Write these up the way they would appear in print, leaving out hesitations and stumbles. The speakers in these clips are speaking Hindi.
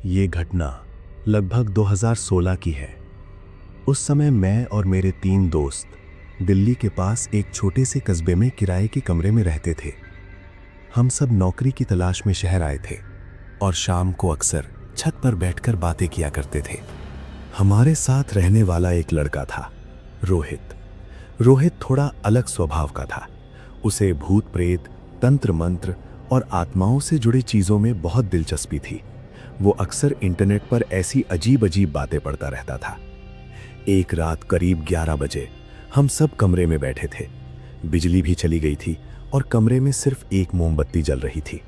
ये घटना लगभग 2016 की है। उस समय मैं और मेरे 3 दोस्त दिल्ली के पास एक छोटे से कस्बे में किराए के कमरे में रहते थे। हम सब नौकरी की तलाश में शहर आए थे और शाम को अक्सर छत पर बैठकर बातें किया करते थे। हमारे साथ रहने वाला एक लड़का था, रोहित। रोहित थोड़ा अलग स्वभाव का था। उसे भूत प्रेत, तंत्र मंत्र और आत्माओं से जुड़ी चीज़ों में बहुत दिलचस्पी थी। वो अक्सर इंटरनेट पर ऐसी अजीब अजीब बातें पढ़ता रहता था। एक रात करीब 11 बजे हम सब कमरे में बैठे थे। बिजली भी चली गई थी और कमरे में सिर्फ एक मोमबत्ती जल रही थी।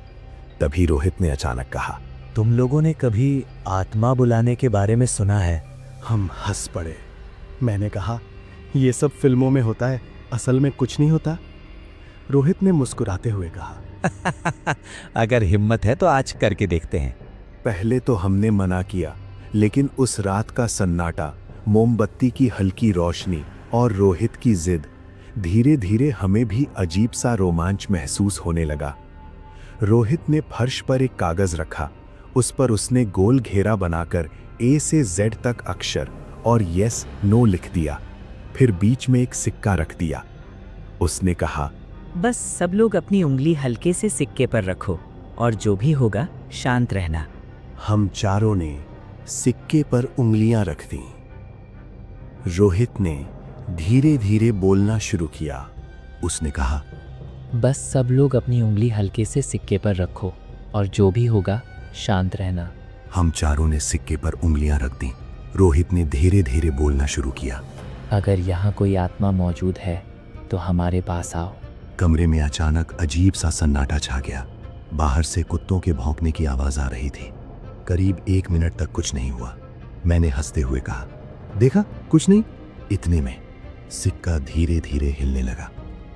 तभी रोहित ने अचानक कहा, तुम लोगों ने कभी आत्मा बुलाने के बारे में सुना है? हम हंस पड़े। मैंने कहा, ये सब फिल्मों में होता है, असल में कुछ नहीं होता। रोहित ने मुस्कुराते हुए कहा, अगर हिम्मत है तो आज करके देखते हैं। पहले तो हमने मना किया, लेकिन उस रात का सन्नाटा, मोमबत्ती की हल्की रोशनी और रोहित की जिद, धीरे धीरे हमें भी अजीब सा रोमांच महसूस होने लगा। रोहित ने फर्श पर एक कागज रखा। उस पर उसने गोल घेरा बनाकर ए से जेड तक अक्षर और यस नो लिख दिया। फिर बीच में एक सिक्का रख दिया। उसने कहा, बस सब लोग अपनी उंगली हल्के से सिक्के पर रखो और जो भी होगा शांत रहना। हम चारों ने सिक्के पर उंगलियां रख दी। रोहित ने धीरे धीरे बोलना शुरू किया। उसने कहा, बस सब लोग अपनी उंगली हल्के से सिक्के पर रखो और जो भी होगा शांत रहना। हम चारों ने सिक्के पर उंगलियां रख दी। रोहित ने धीरे धीरे बोलना शुरू किया, अगर यहाँ कोई आत्मा मौजूद है तो हमारे पास आओ। कमरे में अचानक अजीब सा सन्नाटा छा गया। बाहर से कुत्तों के भौंकने की आवाज आ रही थी। करीब 1 मिनट तक कुछ नहीं हुआ। मैंने हंसते हुए कहा, देखा, कुछ नहीं। इतने में सिक्का धीरे धीरे हिलने लगा।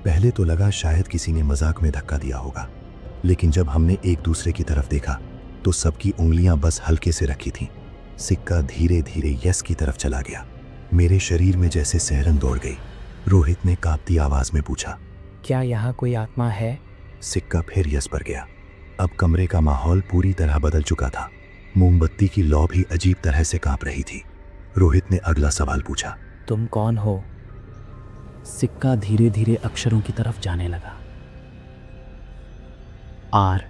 पहले तो लगा शायद किसी ने मजाक में धक्का दिया होगा, लेकिन जब हमने एक दूसरे की तरफ देखा तो सबकी उंगलियां बस हल्के से रखी थीं। सिक्का धीरे धीरे यस की तरफ चला गया। मेरे शरीर में जैसे सिहरन दौड़ गई। रोहित ने कांपती आवाज में पूछा, क्या यहाँ कोई आत्मा है? सिक्का फिर यस पर गया। अब कमरे का माहौल पूरी तरह बदल चुका था। मोमबत्ती की लौ भी अजीब तरह से कांप रही थी। रोहित ने अगला सवाल पूछा, तुम कौन हो? सिक्का धीरे धीरे अक्षरों की तरफ जाने लगा। R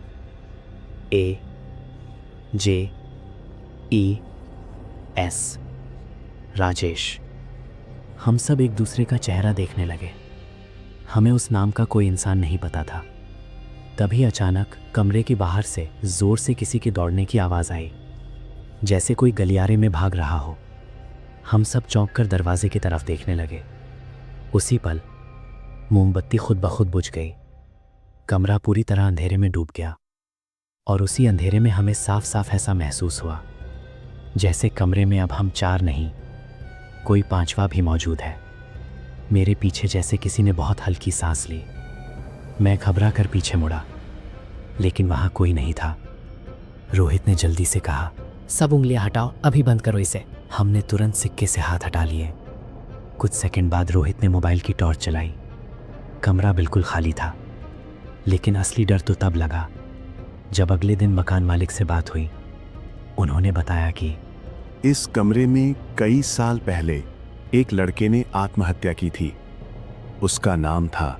A J E S, Rajesh. हम सब एक दूसरे का चेहरा देखने लगे। हमें उस नाम का कोई इंसान नहीं पता था। तभी अचानक कमरे के बाहर से जोर से किसी के दौड़ने की आवाज़ आई, जैसे कोई गलियारे में भाग रहा हो। हम सब चौंक कर दरवाजे की तरफ देखने लगे। उसी पल मोमबत्ती खुद ब खुद बुझ गई। कमरा पूरी तरह अंधेरे में डूब गया और उसी अंधेरे में हमें साफ साफ ऐसा महसूस हुआ जैसे कमरे में अब हम 4 नहीं, कोई 5वां भी मौजूद है। मेरे पीछे जैसे किसी ने बहुत हल्की सांस ली। मैं घबरा कर पीछे मुड़ा, लेकिन वहाँ कोई नहीं था। रोहित ने जल्दी से कहा, सब उंगलियां हटाओ, अभी बंद करो इसे। हमने तुरंत सिक्के से हाथ हटा लिए। कुछ सेकंड बाद रोहित ने मोबाइल की टॉर्च चलाई। कमरा बिल्कुल खाली था, लेकिन असली डर तो तब लगा जब अगले दिन मकान मालिक से बात हुई। उन्होंने बताया कि इस कमरे में कई साल पहले एक लड़के ने आत्महत्या की थी। उसका नाम था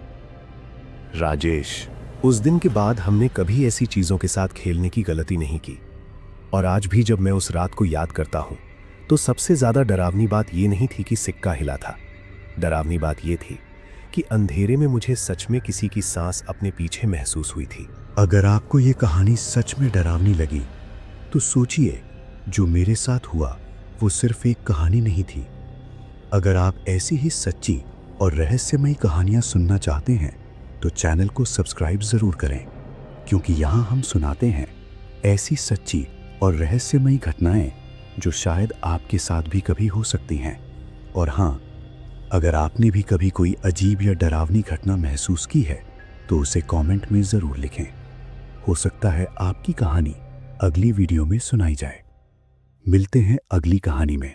राजेश। उस दिन के बाद हमने कभी ऐसी चीजों के साथ खेलने की गलती नहीं की, और आज भी जब मैं उस रात को याद करता हूं तो सबसे ज्यादा डरावनी बात यह नहीं थी कि सिक्का हिला था। डरावनी बात यह थी कि अंधेरे में मुझे सच में किसी की सांस अपने पीछे महसूस हुई थी। अगर आपको ये कहानी सच में डरावनी लगी तो सोचिए, जो मेरे साथ हुआ वो सिर्फ एक कहानी नहीं थी। अगर आप ऐसी ही सच्ची और रहस्यमयी कहानियां सुनना चाहते हैं तो चैनल को सब्सक्राइब ज़रूर करें, क्योंकि यहाँ हम सुनाते हैं ऐसी सच्ची और रहस्यमयी घटनाएं जो शायद आपके साथ भी कभी हो सकती हैं। और हाँ, अगर आपने भी कभी कोई अजीब या डरावनी घटना महसूस की है तो उसे कमेंट में ज़रूर लिखें। हो सकता है आपकी कहानी अगली वीडियो में सुनाई जाए। मिलते हैं अगली कहानी में।